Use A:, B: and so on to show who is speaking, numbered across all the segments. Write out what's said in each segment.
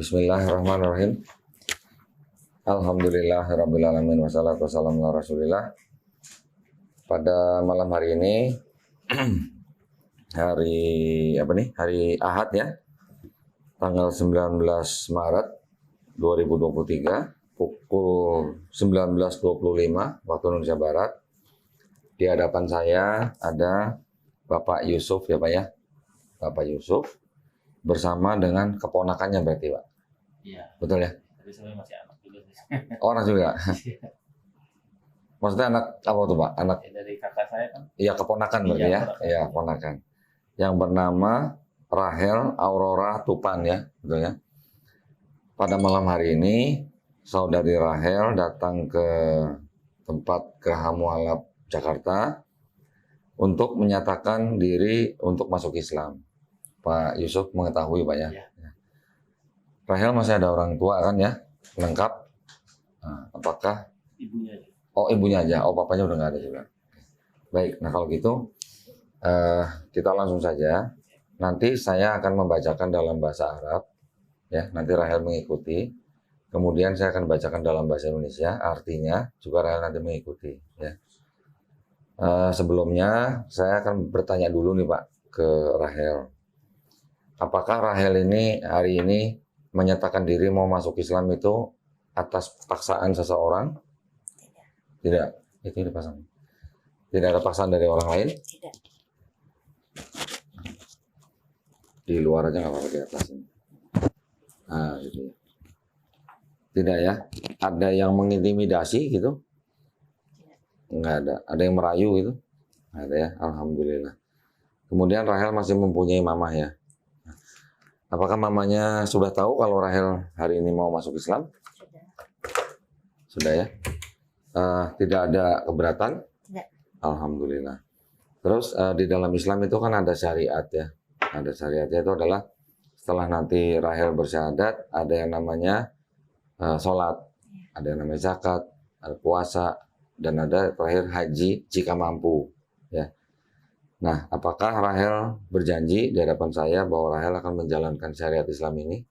A: Bismillahirrahmanirrahim. Alhamdulillahirrabbilalamin. Wassalatu wassalamu ala rasulillah. Pada malam hari ini hari Ahad ya, tanggal 19 Maret 2023 pukul 19.25 waktu Indonesia Barat. Di hadapan saya ada Bapak Yusuf ya Pak ya, Bapak Yusuf bersama dengan keponakannya berarti Pak.
B: Iya.
A: Betul ya?
B: Tapi saya masih anak juga.
A: Oh, anak juga. Maksudnya anak apa tuh Pak? Anak
B: Dari kakak saya kan.
A: iya keponakan berarti ya? Iya keponakan. Yang bernama Rahel Aurora Tupan ya, betul ya? Pada malam hari ini saudari Rahel datang ke tempat Geraha Mualaf Jakarta untuk menyatakan diri untuk masuk Islam. Pak Yusuf mengetahui Pak ya?
B: Iya.
A: Rahel masih ada orang tua kan ya? Lengkap? Nah, apakah?
B: Ibunya aja.
A: Oh ibunya aja, oh papanya udah nggak ada juga. Baik, nah kalau gitu kita langsung saja. Nanti saya akan membacakan dalam bahasa Arab, ya. Nanti Rahel mengikuti. Kemudian saya akan bacakan dalam bahasa Indonesia, artinya juga Rahel nanti mengikuti. Ya. Sebelumnya saya akan bertanya dulu nih Pak ke Rahel. Apakah Rahel ini hari ini menyatakan diri mau masuk Islam itu atas paksaan seseorang? Tidak. Itu dipasang. Tidak ada paksaan dari orang lain?
C: Tidak.
A: Di luar aja nggak apa-apa di atas ini. Nah, gitu ya. Tidak ya? Ada yang mengintimidasi gitu? Nggak ada. Ada yang merayu gitu? Nggak ada ya? Alhamdulillah. Kemudian Rahel masih mempunyai mamah ya? Apakah mamanya sudah tahu kalau Rahel hari ini mau masuk Islam?
C: Sudah.
A: Sudah ya? Tidak ada keberatan?
C: Tidak.
A: Alhamdulillah. Terus di dalam Islam itu kan ada syariat ya. Ada syariatnya itu adalah setelah nanti Rahel bersyahadat, ada yang namanya sholat, ada yang namanya zakat, ada puasa, dan ada terakhir haji jika mampu. Ya. Nah, apakah Rahel berjanji di hadapan saya bahwa Rahel akan menjalankan syariat Islam ini?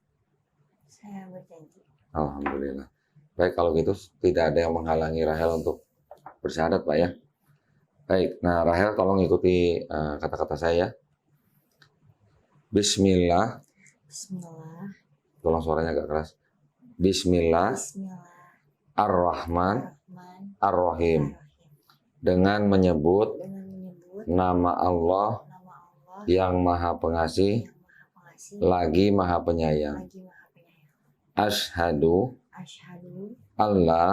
C: Saya berjanji.
A: Alhamdulillah. Baik, kalau gitu tidak ada yang menghalangi Rahel untuk bersyahadat Pak ya. Baik, nah Rahel tolong ikuti kata-kata saya. Bismillah.
C: Bismillah.
A: Tolong suaranya agak keras. Bismillah.
C: Bismillah.
A: Ar-Rahman.
C: Ar-Rahman.
A: Ar-Rahim.
C: Ar-Rahim.
A: Dengan menyebut
C: Dengan menyebut
A: nama Allah
C: nama Allah
A: yang Maha Pengasih,
C: yang Maha Pengasih,
A: lagi Maha Penyayang.
C: lagi Maha Penyayang.
A: Asyhadu
C: Asyhadu
A: alla
C: alla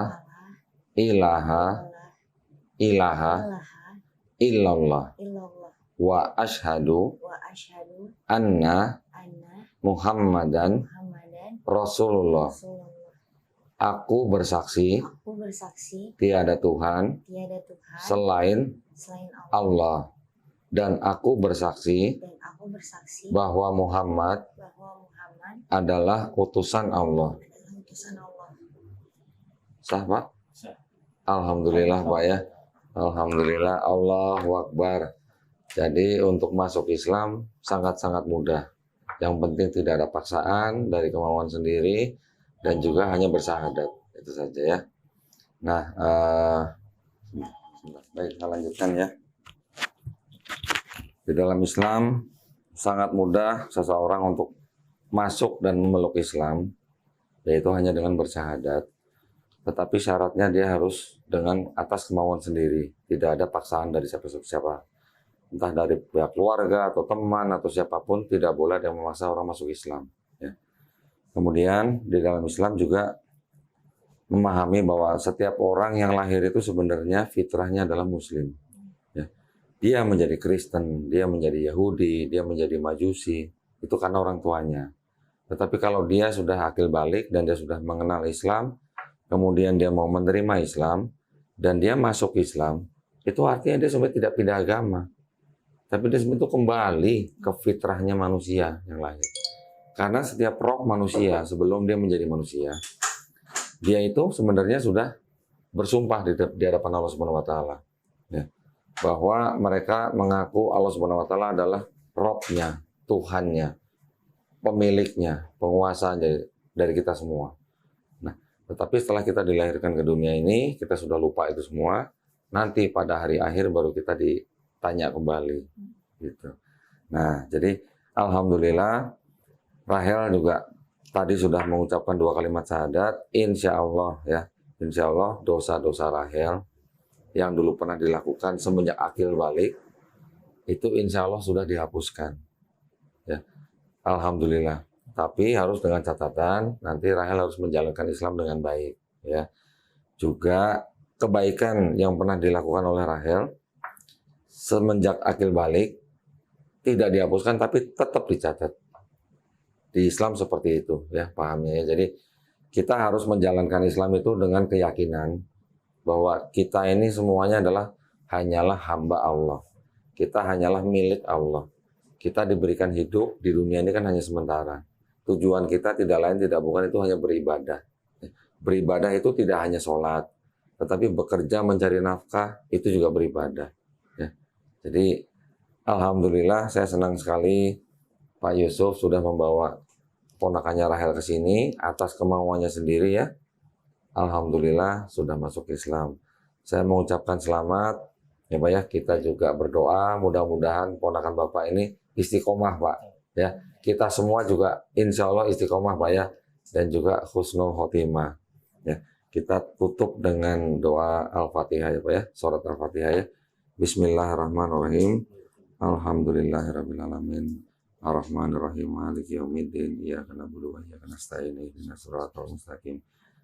A: ilaha ilaha
C: ilaha
A: illallah
C: illallah
A: wa asyhadu
C: wa asyhadu
A: anna
C: anna
A: Muhammadan
C: Muhammadan
A: Rasulullah.
C: Rasulullah.
A: Aku bersaksi
C: Aku bersaksi
A: tiada Tuhan
C: tiada Tuhan
A: selain
C: selain Allah.
A: Allah, dan aku bersaksi
C: Dan aku bersaksi
A: bahwa Muhammad
C: bahwa Muhammad
A: adalah utusan Allah.
C: adalah utusan Allah.
A: Sah Pak?
B: Sah.
A: Alhamdulillah Pak ya. Alhamdulillah, Allahu Akbar. Jadi untuk masuk Islam sangat-sangat mudah. Yang penting tidak ada paksaan dari kemauan sendiri dan juga hanya bersyahadat. Itu saja ya. Nah, baik kita lanjutkan ya. Di dalam Islam sangat mudah seseorang untuk masuk dan memeluk Islam, yaitu hanya dengan bersyahadat. Tetapi syaratnya dia harus dengan atas kemauan sendiri, tidak ada paksaan dari siapa-siapa. Entah dari pihak keluarga atau teman atau siapapun, tidak boleh ada yang memaksa orang masuk Islam. Ya. Kemudian di dalam Islam juga memahami bahwa setiap orang yang lahir itu sebenarnya fitrahnya adalah Muslim. Ya. Dia menjadi Kristen, dia menjadi Yahudi, dia menjadi Majusi, itu karena orang tuanya. Tetapi kalau dia sudah akil balik dan dia sudah mengenal Islam, kemudian dia mau menerima Islam, dan dia masuk Islam, itu artinya dia sebenarnya tidak pindah agama. Tapi dia sebenarnya itu kembali ke fitrahnya manusia yang lahir. Karena setiap roh manusia, sebelum dia menjadi manusia, dia itu sebenarnya sudah bersumpah di hadapan Allah Subhanahu wa Ta'ala. Ya. Bahwa mereka mengaku Allah Subhanahu wa Ta'ala adalah Robnya, Tuhannya, pemiliknya, penguasanya. dari kita semua. Nah, tetapi setelah kita dilahirkan ke dunia ini, kita sudah lupa itu semua. Nanti pada hari akhir baru kita ditanya kembali, gitu. Nah, jadi alhamdulillah Rahel juga tadi sudah mengucapkan 2 kalimat syahadat. Insya Allah ya, insya Allah dosa-dosa Rahel yang dulu pernah dilakukan semenjak akil balik itu insya Allah sudah dihapuskan. Ya, alhamdulillah. Tapi harus dengan catatan nanti Rahel harus menjalankan Islam dengan baik. Ya, juga kebaikan yang pernah dilakukan oleh Rahel semenjak akil balik tidak dihapuskan tapi tetap dicatat. Di Islam seperti itu ya pahamnya ya. Jadi kita harus menjalankan Islam itu dengan keyakinan bahwa kita ini semuanya adalah hanyalah hamba Allah. Kita hanyalah milik Allah. Kita diberikan hidup di dunia ini kan hanya sementara. Tujuan kita tidak lain tidak bukan itu hanya beribadah. Beribadah itu tidak hanya sholat, tetapi bekerja mencari nafkah itu juga beribadah. Ya. Jadi alhamdulillah saya senang sekali Pak Yusuf sudah membawa ponakannya Rahel ke sini atas kemauannya sendiri ya. Alhamdulillah sudah masuk Islam. Saya mengucapkan selamat ya Pak ya. Kita juga berdoa mudah-mudahan ponakan Bapak ini istiqomah Pak ya. Kita semua juga insya Allah istiqomah Pak ya. Dan juga husnul khotimah ya. Kita tutup dengan doa Al-Fatihah ya Pak ya. Surat Al-Fatihah ya. Bismillahirrahmanirrahim. Alhamdulillahirabbil alamin. Ar-Rahmanir-Rahim. Maliki yaumiddin. Iyyaka na'budu wa iyyaka nasta'in. Ihdinas siratal mustaqim.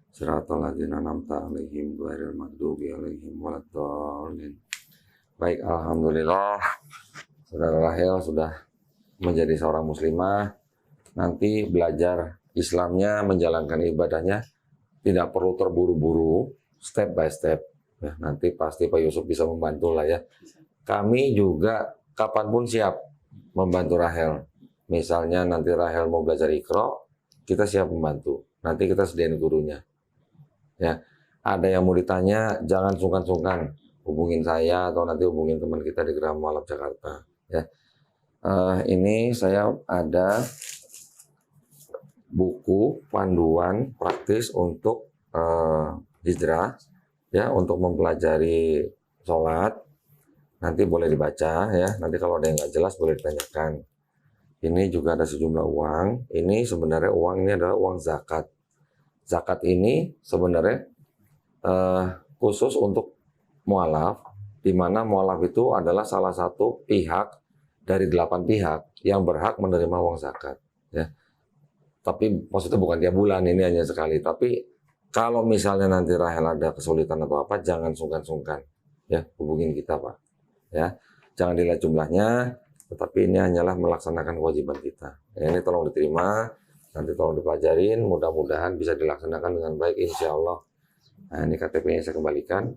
A: Siratal ladzina an'amta 'alaihim ghairil maghdubi 'alaihim waladdallin. Baik, alhamdulillah. Saudara Rahel sudah menjadi seorang muslimah. Nanti belajar Islamnya, menjalankan ibadahnya tidak perlu terburu-buru, step by step. Ya, nanti pasti Pak Yusuf bisa membantu lah ya. Kami juga kapanpun siap membantu Rahel. Misalnya nanti Rahel mau belajar Iqra, kita siap membantu. Nanti kita sediain gurunya. Ya, ada yang mau ditanya, jangan sungkan-sungkan hubungin saya atau nanti hubungin teman kita di Geraha Mualaf Jakarta. Ya, ini saya ada buku panduan praktis untuk hijrah, ya, untuk mempelajari sholat. Nanti boleh dibaca ya. Nanti kalau ada yang nggak jelas boleh ditanyakan. Ini juga ada sejumlah uang. Ini sebenarnya uang ini adalah uang zakat. Zakat ini sebenarnya khusus untuk mualaf, di mana mualaf itu adalah salah satu pihak dari 8 pihak yang berhak menerima uang zakat. Ya. Tapi maksudnya bukan tiap bulan, ini hanya sekali. Tapi kalau misalnya nanti Rahel ada kesulitan atau apa, jangan sungkan-sungkan. Ya, hubungin kita Pak. Ya, jangan dilihat jumlahnya. Tetapi ini hanyalah melaksanakan kewajiban kita. Ya, ini tolong diterima, nanti tolong dipelajarin, mudah-mudahan bisa dilaksanakan dengan baik insya Allah. Nah, ini KTP-nya saya kembalikan.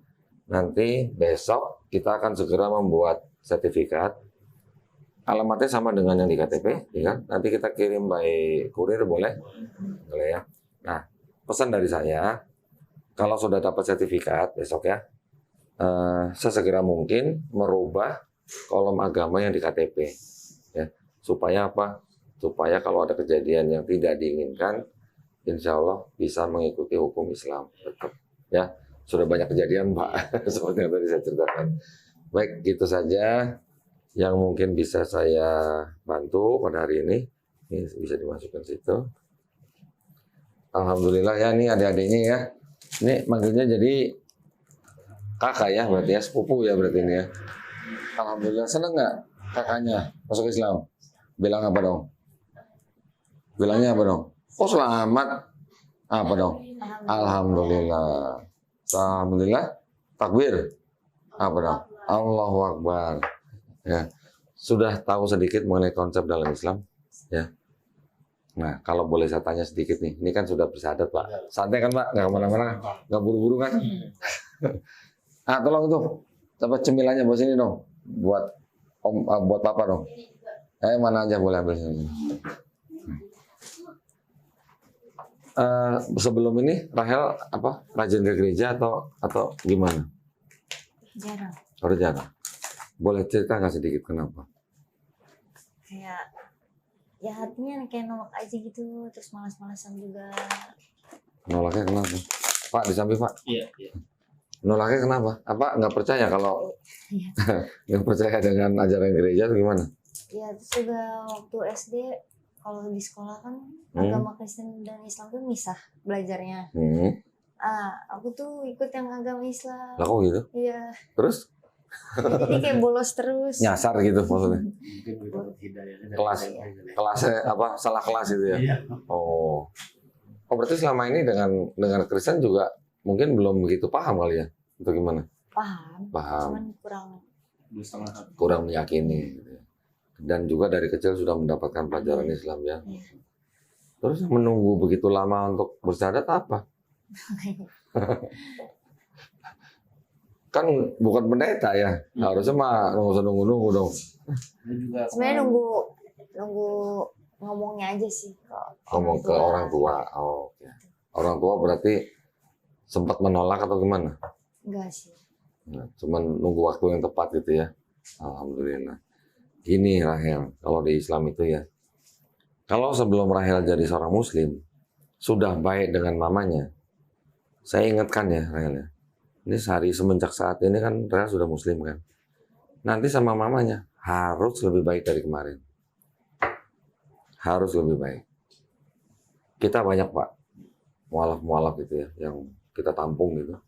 A: Nanti besok kita akan segera membuat sertifikat. Alamatnya sama dengan yang di KTP, ya kan? Nanti kita kirim by kurir boleh? Boleh ya. Nah, pesan dari saya, kalau sudah dapat sertifikat besok ya, sesegera mungkin merubah kolom agama yang di KTP, ya, supaya apa? Supaya kalau ada kejadian yang tidak diinginkan, insya Allah bisa mengikuti hukum Islam tetap, ya. Sudah banyak kejadian Pak, seperti yang tadi saya ceritakan. Baik, gitu saja yang mungkin bisa saya bantu pada hari ini. Ini bisa dimasukkan situ. Alhamdulillah ya, ini adik-adiknya ya. Ini manggilnya jadi kakak ya, berarti ya, sepupu ya berarti ini ya. Alhamdulillah, seneng nggak kakaknya masuk Islam? Bilang apa dong? Bilangnya apa dong? Oh selamat. Apa dong? Alhamdulillah. Alhamdulillah. Takbir. Apa dong? Allahu Akbar. Ya, sudah tahu sedikit mengenai konsep dalam Islam, ya. Nah, kalau boleh saya tanya sedikit nih, ini kan sudah bersyahadat Pak. Santai kan Pak? Nggak kemana-mana, nggak buru-buru kan? Tolong tuh, dapat cemilannya buat sini dong. Buat om, buat papa dong. Mana aja boleh ambil sini. Sebelum ini Rahel apa rajin ke gereja atau gimana?
C: Jarang.
A: Jarang. Boleh cerita nggak sedikit kenapa?
C: Kayak Ya hatinya kayak nolak aja gitu, terus malas-malasan juga.
A: Nolaknya kenapa? Pak, di samping Pak.
B: Iya, iya.
A: Nolaknya kenapa? Apa nggak percaya kalau
C: Iya.
A: nggak percaya dengan ajaran gereja atau gimana?
C: Ya terus juga waktu SD kalau di sekolah kan
A: Hmm.
C: agama Kristen dan Islam tuh misah belajarnya. Aku tuh ikut yang agama Islam.
A: Lah kok gitu?
C: Iya.
A: Terus
C: Jadi kayak bolos terus.
A: nyasar gitu maksudnya?
B: Mungkin mendapat hidayah dari
A: Kelas.
B: Tuhan.
A: Kelasnya apa? Salah kelas itu ya?
B: Iya.
A: Oh. Oh berarti selama ini dengan Kristen juga mungkin belum begitu paham kali ya? Atau gimana?
C: Paham.
A: Paham.
C: Cuman kurang.
B: 2,5 tahun.
A: Kurang meyakini. Gitu ya. Dan juga dari kecil sudah mendapatkan pelajaran Islam ya.
C: Iya.
A: Terus menunggu begitu lama untuk bersyahadat apa? Kan bukan pendeta ya. Harusnya mah nggak usah nunggu-nunggu dong.
B: Dia juga
C: Sebenarnya nunggu ngomongnya aja sih kalau
A: Ngomong ke orang tua. Oh, oke. Orang tua berarti sempat menolak atau gimana?
C: Enggak sih.
A: Nah, cuman nunggu waktu yang tepat gitu ya. Alhamdulillah. Gini Rahel, kalau di Islam itu ya. Kalau sebelum Rahel jadi seorang muslim, sudah baik dengan mamanya. Saya ingatkan ya Rahel ya. Ini sehari semenjak saat ini kan Rahel sudah muslim kan. Nanti sama mamanya harus lebih baik dari kemarin. Harus lebih baik. Kita banyak Pak, mualaf-mualaf gitu ya, yang kita tampung gitu.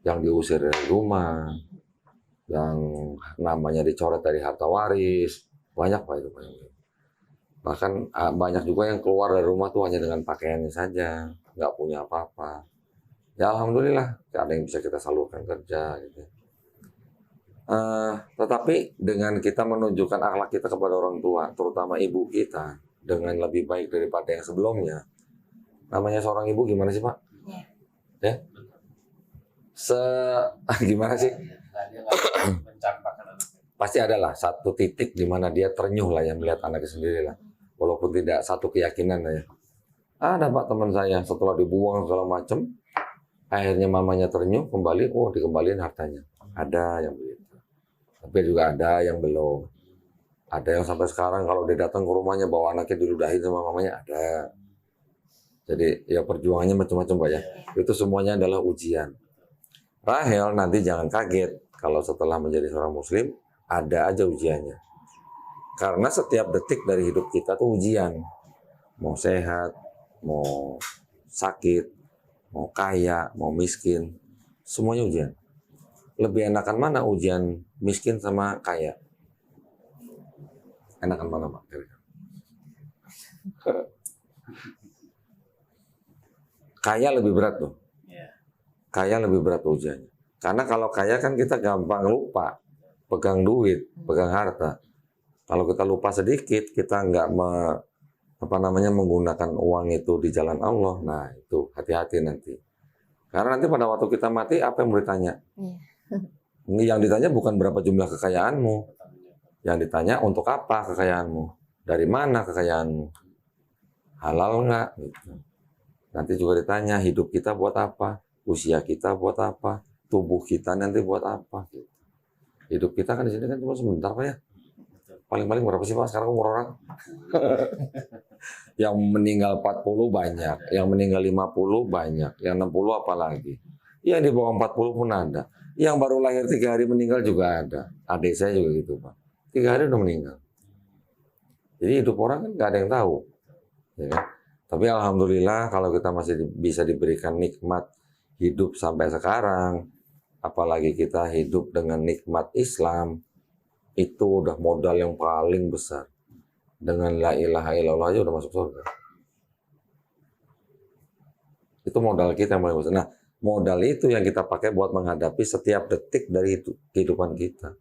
A: Yang diusir dari rumah, yang namanya dicoret dari harta waris, banyak Pak itu. Bahkan banyak juga yang keluar dari rumah tuh hanya dengan pakaiannya saja, nggak punya apa-apa. Ya Alhamdulillah, ada yang bisa kita salurkan kerja gitu. Tetapi dengan kita menunjukkan akhlak kita kepada orang tua, terutama ibu kita, dengan lebih baik daripada yang sebelumnya. Namanya seorang ibu gimana sih Pak?
C: Iya.
A: Ya? Gimana sih?
B: Nah, dia nggak mencampakkan anaknya.
A: Pasti adalah satu titik di mana dia terenyuh lah yang melihat anaknya sendiri lah. Walaupun tidak satu keyakinan lah ya. Ada Pak teman saya setelah dibuang segala macam, akhirnya mamanya terenyuh kembali, oh dikembaliin hartanya. Ada yang begitu. Tapi juga ada yang belum. Ada yang sampai sekarang kalau dia datang ke rumahnya bawa anaknya diludahin sama mamanya, ada. Jadi ya perjuangannya macam-macam Pak ya. Itu semuanya adalah ujian. Rahel nanti jangan kaget kalau setelah menjadi seorang muslim ada aja ujiannya. Karena setiap detik dari hidup kita tuh ujian. Mau sehat, mau sakit, mau kaya, mau miskin, semuanya ujian. Lebih enakan mana ujian miskin sama kaya? Enakan mana Pak? Kaya lebih berat tuh.
B: Iya.
A: Kaya lebih berat ujiannya. Karena kalau kaya kan kita gampang lupa. Pegang duit, pegang harta. Kalau kita lupa sedikit, kita nggak menggunakan uang itu di jalan Allah. Nah itu hati-hati nanti. Karena nanti pada waktu kita mati, apa yang mau ditanya?
C: Iya.
A: Yang ditanya bukan berapa jumlah kekayaanmu. Yang ditanya untuk apa kekayaanmu. Dari mana kekayaanmu. Halal nggak? Gitu. Nanti juga ditanya hidup kita buat apa. Usia kita buat apa. Tubuh kita nanti buat apa. Gitu. Hidup kita kan di sini kan cuma sebentar Pak ya. Paling-paling berapa sih Pak sekarang umur orang? Yang meninggal 40 banyak, yang meninggal 50 banyak, yang 60 apalagi. Yang di bawah 40 pun ada. Yang baru lahir 3 hari meninggal juga ada. Adik saya juga gitu Pak. 3 hari udah meninggal. Jadi hidup orang kan nggak ada yang tahu. Ya kan? Tapi alhamdulillah kalau kita masih bisa diberikan nikmat hidup sampai sekarang, apalagi kita hidup dengan nikmat Islam, itu udah modal yang paling besar. Dengan la ilaha illallah aja udah masuk surga. Itu modal kita yang paling besar. Nah, modal itu yang kita pakai buat menghadapi setiap detik dari kehidupan kita.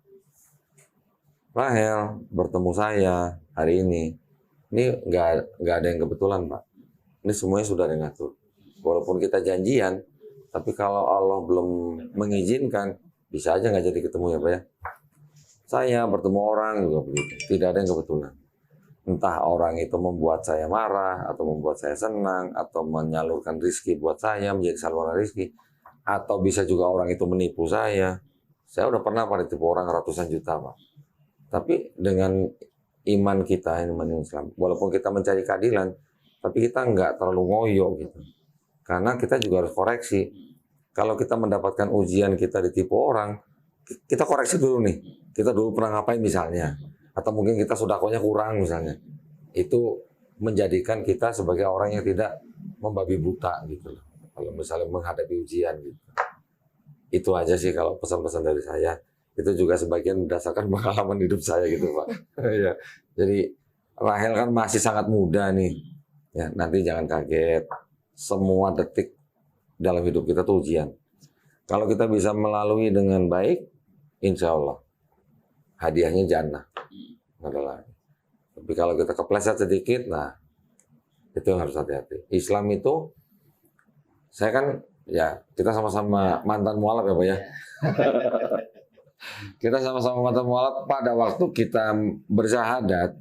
A: Rahel bertemu saya hari ini nggak ada yang kebetulan Pak. Ini semuanya sudah ada yang ngatur. Walaupun kita janjian, tapi kalau Allah belum mengizinkan, bisa aja nggak jadi ketemu ya Pak ya. Saya bertemu orang juga begitu. Tidak ada yang kebetulan. Entah orang itu membuat saya marah, atau membuat saya senang, atau menyalurkan rezeki buat saya, menjadi saluran rezeki. Atau bisa juga orang itu menipu saya. Saya udah pernah Pak ditipu orang ratusan juta Pak. Tapi dengan iman kita, iman Islam. Walaupun kita mencari keadilan, tapi kita nggak terlalu ngoyo gitu. Karena kita juga harus koreksi. Kalau kita mendapatkan ujian kita ditipu orang, kita koreksi dulu nih. Kita dulu pernah ngapain misalnya. Atau mungkin kita sodakohnya kurang misalnya. Itu menjadikan kita sebagai orang yang tidak membabi buta gitu. Kalau misalnya menghadapi ujian gitu. Itu aja sih kalau pesan-pesan dari saya. Itu juga sebagian berdasarkan pengalaman hidup saya gitu Pak. Ya. Jadi Rahel kan masih sangat muda nih. Ya, nanti jangan kaget. Semua detik dalam hidup kita tuh ujian. Kalau kita bisa melalui dengan baik, insya Allah hadiahnya jannah. Adalah. Tapi kalau kita kepleset sedikit, nah itu yang harus hati-hati. Islam itu, saya kan ya kita sama-sama mantan mualaf ya Pak ya. Kita sama-sama mantan mualaf pada waktu kita bersyahadat,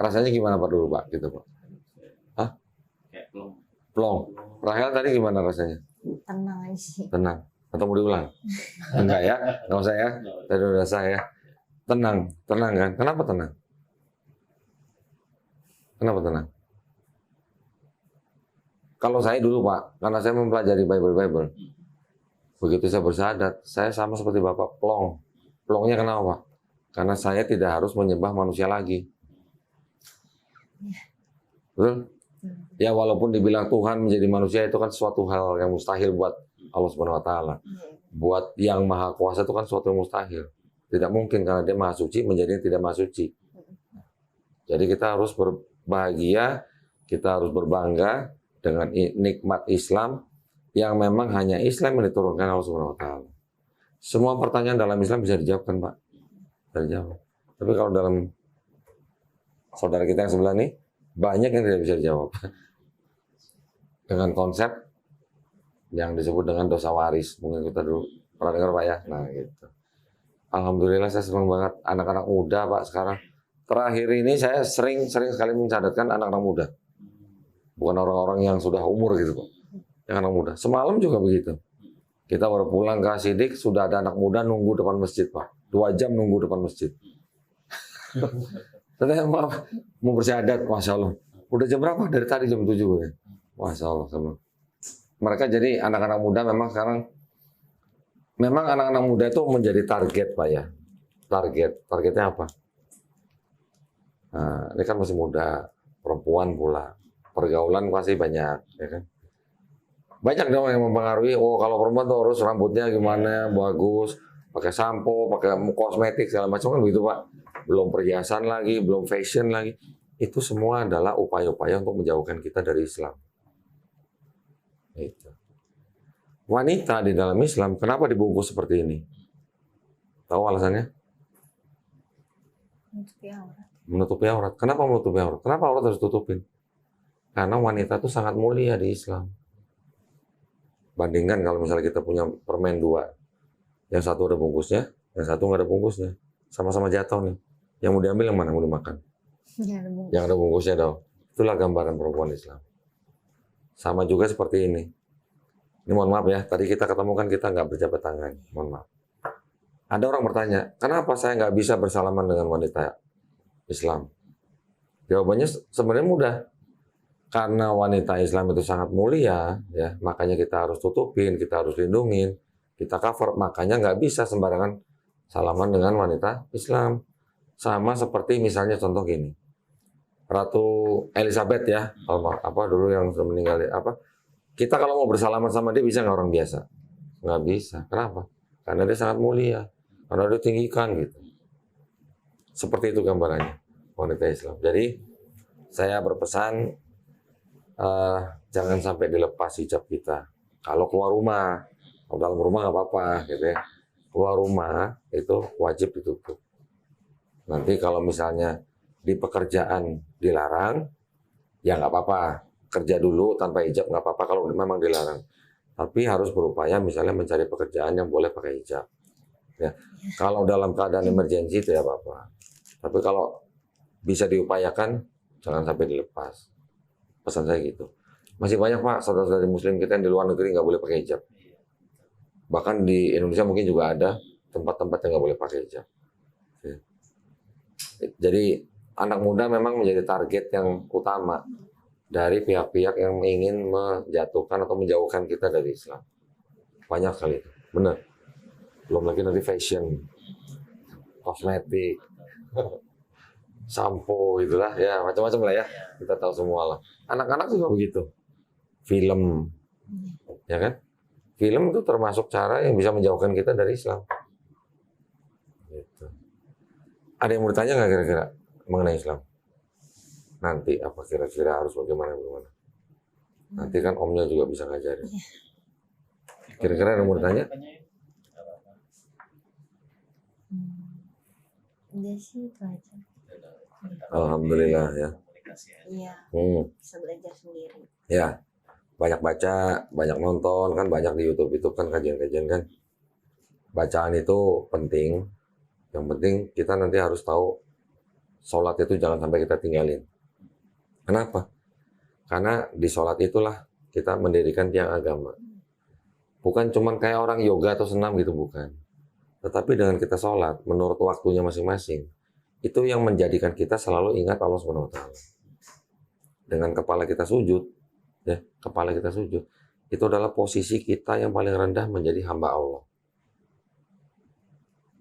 A: rasanya gimana Pak dulu Pak? Gitu Pak. Hah?
B: Kayak belum.
A: Plong. Rahel tadi gimana rasanya?
C: Tenang aja sih.
A: Tenang. Atau mau diulang? Enggak ya? Enggak usah ya? Tadi udah saya. Tenang. Tenang kan? Kenapa tenang? Kenapa tenang? Kalau saya dulu Pak, karena saya mempelajari Bible. Begitu saya bersyahadat, saya sama seperti Bapak plong. Plongnya kenapa? Karena saya tidak harus menyembah manusia lagi. Betul? Ya walaupun dibilang Tuhan menjadi manusia itu kan suatu hal yang mustahil buat Allah Subhanahu wa taala. Buat yang maha kuasa itu kan suatu yang mustahil. Tidak mungkin karena dia maha suci menjadi yang tidak maha suci. Jadi kita harus berbahagia, kita harus berbangga dengan nikmat Islam yang memang hanya Islam yang diturunkan Allah Subhanahu wa taala. Semua pertanyaan dalam Islam bisa dijawabkan, Pak. Bisa dijawab. Tapi kalau dalam saudara kita yang sebelah ini banyak yang tidak bisa dijawab dengan konsep yang disebut dengan dosa waris. Mungkin kita dulu pernah dengar Pak ya. Nah gitu. Alhamdulillah saya senang banget anak-anak muda Pak sekarang. Terakhir ini saya sering sekali mencatatkan anak-anak muda. Bukan orang-orang yang sudah umur gitu Pak. Yang anak muda. Semalam juga begitu. Kita baru pulang ke Asidik sudah ada anak muda nunggu depan masjid Pak. 2 jam nunggu depan masjid. Saya mau bersyahadat, Masya Allah. Udah jam berapa? Dari tadi jam 7. Ya? Masya Allah. Mereka jadi anak-anak muda memang sekarang, memang anak-anak muda itu menjadi target Pak ya. Targetnya apa? Nah, ini kan masih muda, perempuan pula. Pergaulan pasti banyak. Ya kan? Banyak dong yang mempengaruhi, oh kalau perempuan tuh harus rambutnya gimana, bagus, pakai sampo, pakai kosmetik, segala macam kan begitu Pak. Belum perhiasan lagi, belum fashion lagi. Itu semua adalah upaya-upaya untuk menjauhkan kita dari Islam. Itu. Wanita di dalam Islam, kenapa dibungkus seperti ini? Tahu alasannya?
C: Menutupi aurat.
A: Menutupi aurat. Kenapa menutupi aurat? Kenapa aurat harus tutupin? Karena wanita itu sangat mulia di Islam. Bandingkan kalau misalnya kita punya permen 2. Yang satu ada bungkusnya, yang satu nggak ada bungkusnya. Sama-sama jatuh nih. Yang mau diambil yang mana mau dimakan? Yang ada bungkusnya dong. Itulah gambaran perempuan Islam. Sama juga seperti ini. Ini mohon maaf ya, tadi kita ketemu kan kita nggak berjabat tangan. Mohon maaf. Ada orang bertanya, kenapa saya nggak bisa bersalaman dengan wanita Islam? Jawabannya sebenarnya mudah. Karena wanita Islam itu sangat mulia, ya makanya kita harus tutupin, kita harus lindungin, kita cover. Makanya nggak bisa sembarangan salaman dengan wanita Islam. Sama seperti misalnya contoh gini, Ratu Elizabeth ya, apa dulu yang sudah meninggal apa? Kita kalau mau bersalaman sama dia bisa nggak orang biasa? Nggak bisa. Kenapa? Karena dia sangat mulia, karena dia tinggikan gitu. Seperti itu gambarannya wanita Islam. Jadi saya berpesan jangan sampai dilepas hijab kita. Kalau keluar rumah, kalau dalam rumah nggak apa-apa gitu ya. Keluar rumah itu wajib ditutup. Nanti kalau misalnya di pekerjaan dilarang, ya nggak apa-apa. Kerja dulu tanpa hijab nggak apa-apa kalau memang dilarang. Tapi harus berupaya misalnya mencari pekerjaan yang boleh pakai hijab. Ya. Kalau dalam keadaan emergensi itu ya apa-apa. Tapi kalau bisa diupayakan, jangan sampai dilepas. Pesan saya gitu. Masih banyak Pak saudara-saudari Muslim kita yang di luar negeri nggak boleh pakai hijab. Bahkan di Indonesia mungkin juga ada tempat-tempat yang nggak boleh pakai hijab. Jadi anak muda memang menjadi target yang utama dari pihak-pihak yang ingin menjatuhkan atau menjauhkan kita dari Islam. Banyak sekali itu, benar. Belum lagi nanti fashion, kosmetik, sampo itulah ya, macam-macam lah ya. Kita tahu semua lah. Anak-anak juga begitu. Film, ya kan? Film itu termasuk cara yang bisa menjauhkan kita dari Islam. Gitu. Ada yang mau ditanya nggak kira-kira mengenai Islam? Nanti apa kira-kira harus bagaimana? Nanti kan omnya juga bisa ngajarin. Kira-kira ada yang mau ditanya?
C: Udah sih itu aja.
A: Alhamdulillah ya.
C: Iya, bisa belajar sendiri.
A: Ya, banyak baca, banyak nonton kan, banyak di YouTube kan kajian-kajian kan. Bacaan itu penting. Yang penting kita nanti harus tahu sholat itu jangan sampai kita tinggalin. Kenapa? Karena di sholat itulah kita mendirikan tiang agama. Bukan cuman kayak orang yoga atau senam gitu, bukan. Tetapi dengan kita sholat, menurut waktunya masing-masing, itu yang menjadikan kita selalu ingat Allah Subhanahu wa Ta'ala. Dengan kepala kita sujud, ya, kepala kita sujud, itu adalah posisi kita yang paling rendah menjadi hamba Allah.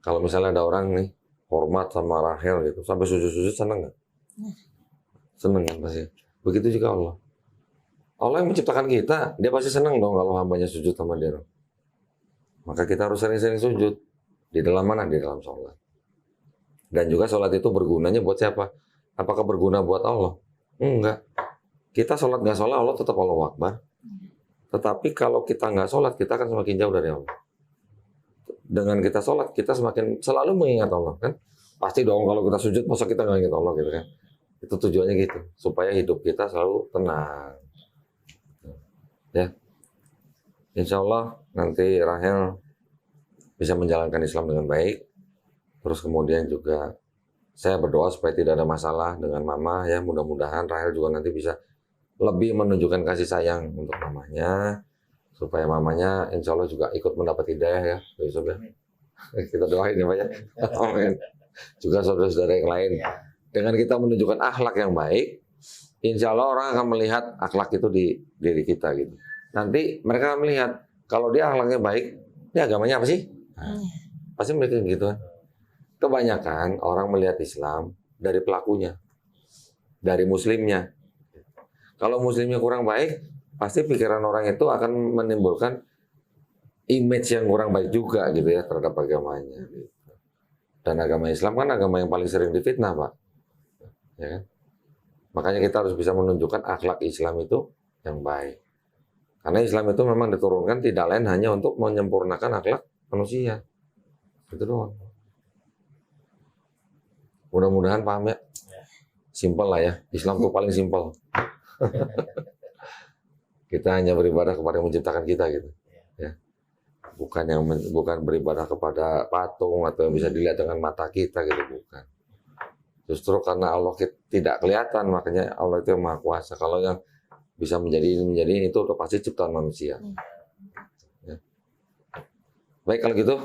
A: Kalau misalnya ada orang nih hormat sama Rahel gitu, sampai sujud-sujud, seneng nggak? Seneng kan pasti. Begitu juga Allah. Allah yang menciptakan kita, dia pasti seneng dong kalau hambanya sujud sama dia. Maka kita harus sering-sering sujud. Di dalam mana? Di dalam sholat. Dan juga sholat itu bergunanya buat siapa? Apakah berguna buat Allah? Enggak. Kita sholat nggak sholat, Allah tetap Allahu Akbar. Tetapi kalau kita nggak sholat, kita akan semakin jauh dari Allah. Dengan kita sholat, kita semakin selalu mengingat Allah kan? Pasti dong kalau kita sujud, masa kita nggak ingat Allah gitu kan? Itu tujuannya gitu, supaya hidup kita selalu tenang. Ya, Insya Allah nanti Rahel bisa menjalankan Islam dengan baik. Terus kemudian juga saya berdoa supaya tidak ada masalah dengan mama ya. Mudah-mudahan Rahel juga nanti bisa lebih menunjukkan kasih sayang untuk mamanya, supaya mamanya insya Allah juga ikut mendapat hidayah ya, Yusuf ya. Kita doain ya Pak ya. Amin. Juga saudara-saudara yang lain. Dengan kita menunjukkan akhlak yang baik, insya Allah orang akan melihat akhlak itu di diri kita gitu. Nanti mereka akan melihat kalau dia akhlaknya baik, ini agamanya apa sih? Nah, pasti mereka gitu kan. Kebanyakan orang melihat Islam dari pelakunya, dari muslimnya. Kalau muslimnya kurang baik, pasti pikiran orang itu akan menimbulkan image yang kurang baik juga gitu ya terhadap agamanya. Gitu. Dan agama Islam kan agama yang paling sering difitnah, Pak. Ya kan? Makanya kita harus bisa menunjukkan akhlak Islam itu yang baik. Karena Islam itu memang diturunkan tidak lain hanya untuk menyempurnakan akhlak manusia. Itu doang. Mudah-mudahan paham ya. Simpel lah ya. Islam itu paling simpel. Kita hanya beribadah kepada yang menciptakan kita gitu. Ya. Bukan beribadah kepada patung atau yang bisa dilihat dengan mata kita gitu, bukan. Justru karena Allah tidak kelihatan, makanya Allah itu yang Maha Kuasa. Kalau yang bisa menjadi ini itu udah pasti ciptaan manusia. Ya. Baik kalau gitu,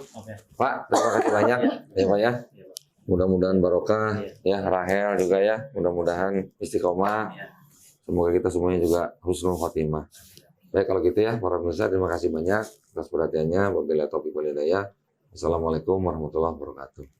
A: Pak, terima kasih banyak ya Pak ya. Mudah-mudahan barokah ya, Rahel juga ya. Mudah-mudahan istiqomah. Semoga kita semuanya juga husnul khotimah. Baik kalau gitu ya, para pemirsa terima kasih banyak atas perhatiannya. Wabillahi taufiq wal hidayah. Assalamualaikum warahmatullahi wabarakatuh.